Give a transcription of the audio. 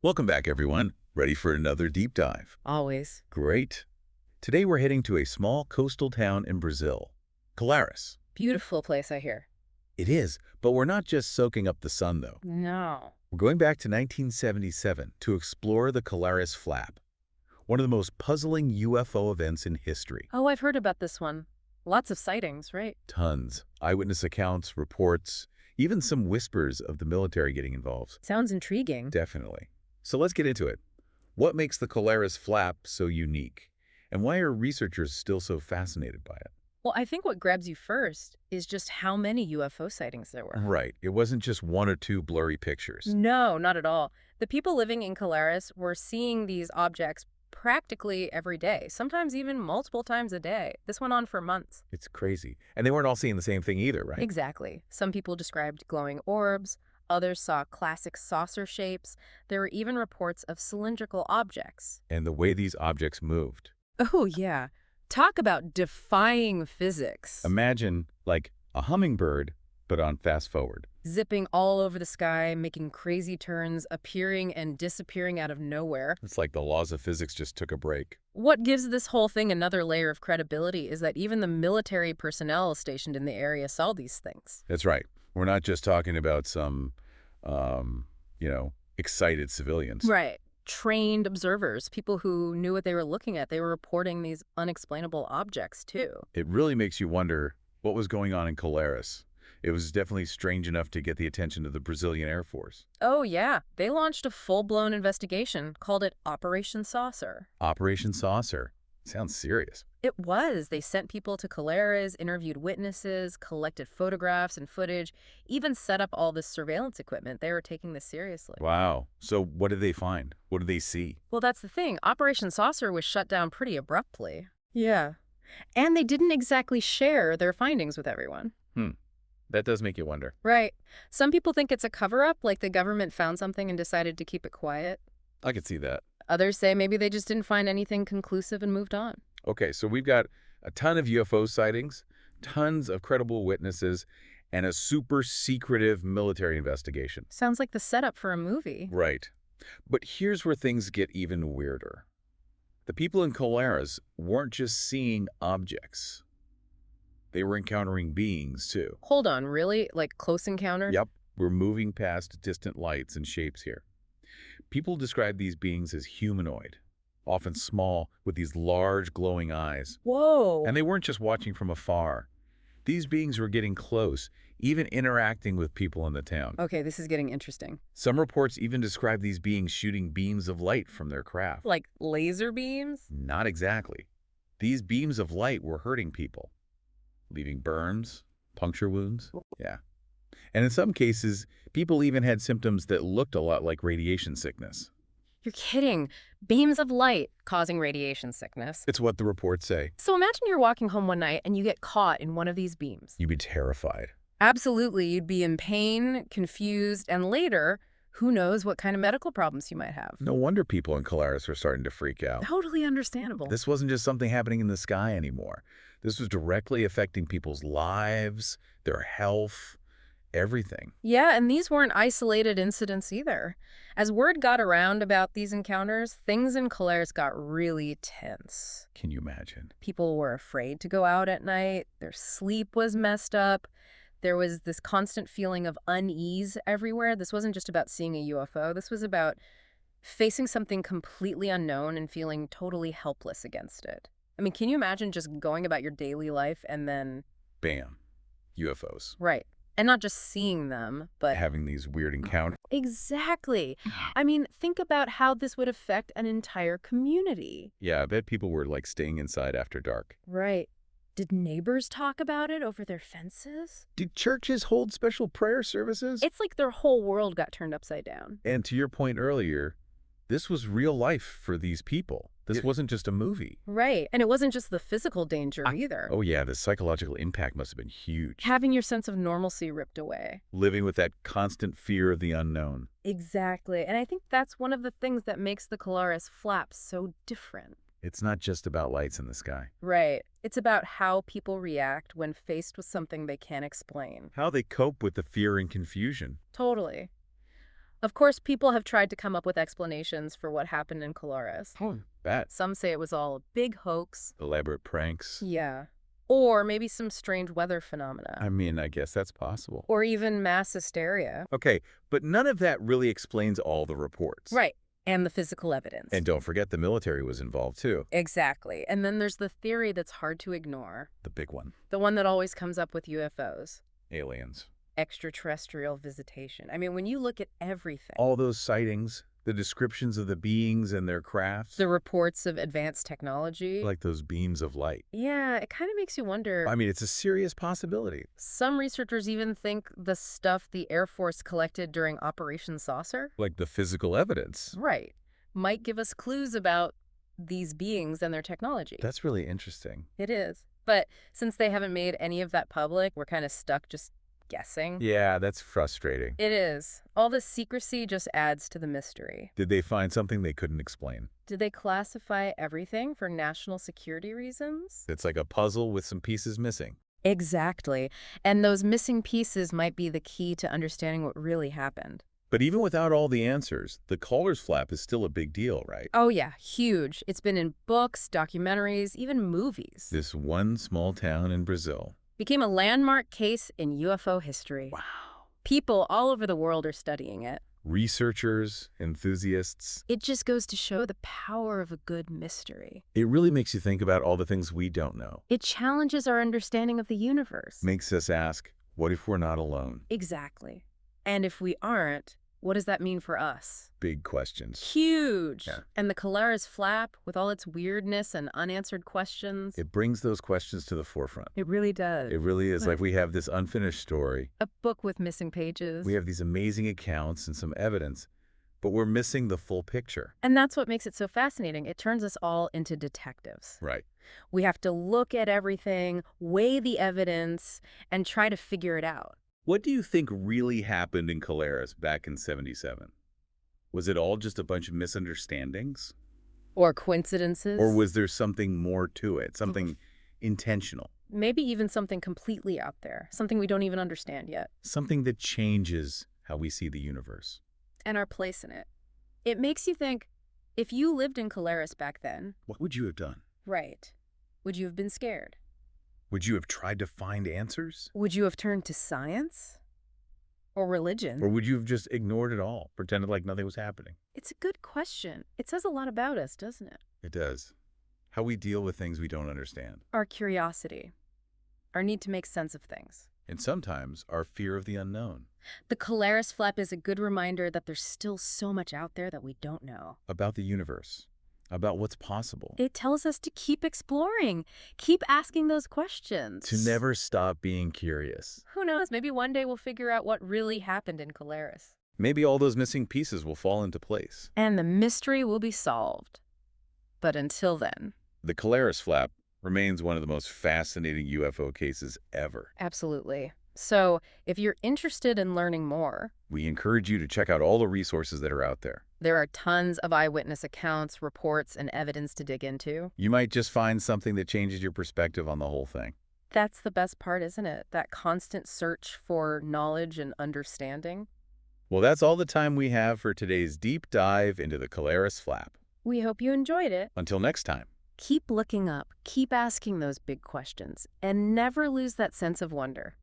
Welcome back, everyone. Ready for another deep dive? Always. Great. Today we're heading to a small coastal town in Brazil, Colares. Beautiful place, I hear. It is, but we're not just soaking up the sun, though. No. We're going back to 1977 to explore the Colares Flap, one of the most puzzling UFO events in history. Oh, I've heard about this one. Lots of sightings, right? Tons. Eyewitness accounts, reports, even some whispers of the military getting involved. Sounds intriguing. Definitely. So let's get into it. What makes the Colares Flap so unique? And why are researchers still so fascinated by it? Well, I think what grabs you first is just how many UFO sightings there were. Right. It wasn't just one or two blurry pictures. No, not at all. The people living in Colares were seeing these objects practically every day, sometimes even multiple times a day. This went on for months. It's crazy. And they weren't all seeing the same thing either, right? Exactly. Some people described glowing orbs. Others saw classic saucer shapes. There were even reports of cylindrical objects. And the way these objects moved. Oh, yeah. Talk about defying physics. Imagine, like, a hummingbird, but on fast forward. Zipping all over the sky, making crazy turns, appearing and disappearing out of nowhere. It's like the laws of physics just took a break. What gives this whole thing another layer of credibility is that even the military personnel stationed in the area saw these things. That's right. We're not just talking about some, excited civilians. Right. Trained observers, people who knew what they were looking at. They were reporting these unexplainable objects, too. It really makes you wonder what was going on in Colares. It was definitely strange enough to get the attention of the Brazilian Air Force. Oh, yeah. They launched a full-blown investigation, called it Operation Saucer. Operation Saucer. Sounds serious. It was. They sent people to Colares, interviewed witnesses, collected photographs and footage, even set up all this surveillance equipment. They were taking this seriously. Wow. So what did they find? What did they see? Well, that's the thing. Operation Saucer was shut down pretty abruptly. Yeah. And they didn't exactly share their findings with everyone. That does make you wonder. Right. Some people think it's a cover-up, like the government found something and decided to keep it quiet. I could see that. Others say maybe they just didn't find anything conclusive and moved on. Okay, so we've got a ton of UFO sightings, tons of credible witnesses, and a super secretive military investigation. Sounds like the setup for a movie. Right. But here's where things get even weirder. The people in Colares weren't just seeing objects. They were encountering beings, too. Hold on, really? Like close encounter? Yep, we're moving past distant lights and shapes here. People describe these beings as humanoid, often small, with these large glowing eyes. Whoa. And they weren't just watching from afar. These beings were getting close, even interacting with people in the town. Okay, this is getting interesting. Some reports even describe these beings shooting beams of light from their craft. Like laser beams? Not exactly. These beams of light were hurting people, leaving burns, puncture wounds. Yeah. And in some cases, people even had symptoms that looked a lot like radiation sickness. You're kidding. Beams of light causing radiation sickness. It's what the reports say. So imagine you're walking home one night and you get caught in one of these beams. You'd be terrified. Absolutely. You'd be in pain, confused, and later, who knows what kind of medical problems you might have. No wonder people in Colares were starting to freak out. Totally understandable. This wasn't just something happening in the sky anymore. This was directly affecting people's lives, their health, everything. Yeah, and these weren't isolated incidents either. As word got around about these encounters, things in Colares got really tense. Can you imagine? People were afraid to go out at night. Their sleep was messed up. There was this constant feeling of unease everywhere. This wasn't just about seeing a UFO. This was about facing something completely unknown and feeling totally helpless against it. I mean, can you imagine just going about your daily life and then... Bam. UFOs. Right. And not just seeing them, but... Having these weird encounters. Exactly. I mean, think about how this would affect an entire community. Yeah, I bet people were like staying inside after dark. Right. Did neighbors talk about it over their fences? Did churches hold special prayer services? It's like their whole world got turned upside down. And to your point earlier, this was real life for these people. This wasn't just a movie. Right. And it wasn't just the physical danger either. Oh yeah, the psychological impact must have been huge. Having your sense of normalcy ripped away. Living with that constant fear of the unknown. Exactly. And I think that's one of the things that makes the Colares Flap so different. It's not just about lights in the sky. Right. It's about how people react when faced with something they can't explain. How they cope with the fear and confusion. Totally. Of course, people have tried to come up with explanations for what happened in Colares. Oh, bad. Some say it was all a big hoax. Elaborate pranks. Yeah. Or maybe some strange weather phenomena. I mean, I guess that's possible. Or even mass hysteria. Okay, but none of that really explains all the reports. Right. And the physical evidence. And don't forget the military was involved too. Exactly. And then there's the theory that's hard to ignore. The big one. The one that always comes up with UFOs. Aliens. Extraterrestrial visitation. I mean, when you look at everything. All those sightings, the descriptions of the beings and their crafts. The reports of advanced technology. Like those beams of light. Yeah, it kind of makes you wonder. I mean, it's a serious possibility. Some researchers even think the stuff the Air Force collected during Operation Saucer. Like the physical evidence. Right. Might give us clues about these beings and their technology. That's really interesting. It is. But since they haven't made any of that public, we're kind of stuck just guessing. Yeah, that's frustrating. It is. All this secrecy just adds to the mystery. Did they find something they couldn't explain? Did they classify everything for national security reasons? It's like a puzzle with some pieces missing. Exactly. And those missing pieces might be the key to understanding what really happened. But even without all the answers, the Colares Flap is still a big deal, right? Oh yeah, huge. It's been in books, documentaries, even movies. This one small town in Brazil. Became a landmark case in UFO history. Wow. People all over the world are studying it. Researchers, enthusiasts. It just goes to show the power of a good mystery. It really makes you think about all the things we don't know. It challenges our understanding of the universe. Makes us ask, what if we're not alone? Exactly. And if we aren't, what does that mean for us? Big questions. Huge. Yeah. And the Colares Flap, with all its weirdness and unanswered questions. It brings those questions to the forefront. It really does. It really is. Like we have this unfinished story. A book with missing pages. We have these amazing accounts and some evidence, but we're missing the full picture. And that's what makes it so fascinating. It turns us all into detectives. Right. We have to look at everything, weigh the evidence, and try to figure it out. What do you think really happened in Colares back in '77? Was it all just a bunch of misunderstandings? Or coincidences. Or was there something more to it, something intentional? Maybe even something completely out there, something we don't even understand yet. Something that changes how we see the universe. And our place in it. It makes you think, if you lived in Colares back then. What would you have done? Right. Would you have been scared? Would you have tried to find answers? Would you have turned to science? Or religion? Or would you have just ignored it all, pretended like nothing was happening? It's a good question. It says a lot about us, doesn't it? It does. How we deal with things we don't understand. Our curiosity. Our need to make sense of things. And sometimes our fear of the unknown. The Colares Flap is a good reminder that there's still so much out there that we don't know. About the universe. About what's possible. It tells us to keep exploring, keep asking those questions. To never stop being curious. Who knows, maybe one day we'll figure out what really happened in Colares. Maybe all those missing pieces will fall into place. And the mystery will be solved. But until then... The Colares Flap remains one of the most fascinating UFO cases ever. Absolutely. So, if you're interested in learning more... We encourage you to check out all the resources that are out there. There are tons of eyewitness accounts, reports, and evidence to dig into. You might just find something that changes your perspective on the whole thing. That's the best part, isn't it? That constant search for knowledge and understanding. Well, that's all the time we have for today's deep dive into the Colares Flap. We hope you enjoyed it. Until next time. Keep looking up, keep asking those big questions, and never lose that sense of wonder.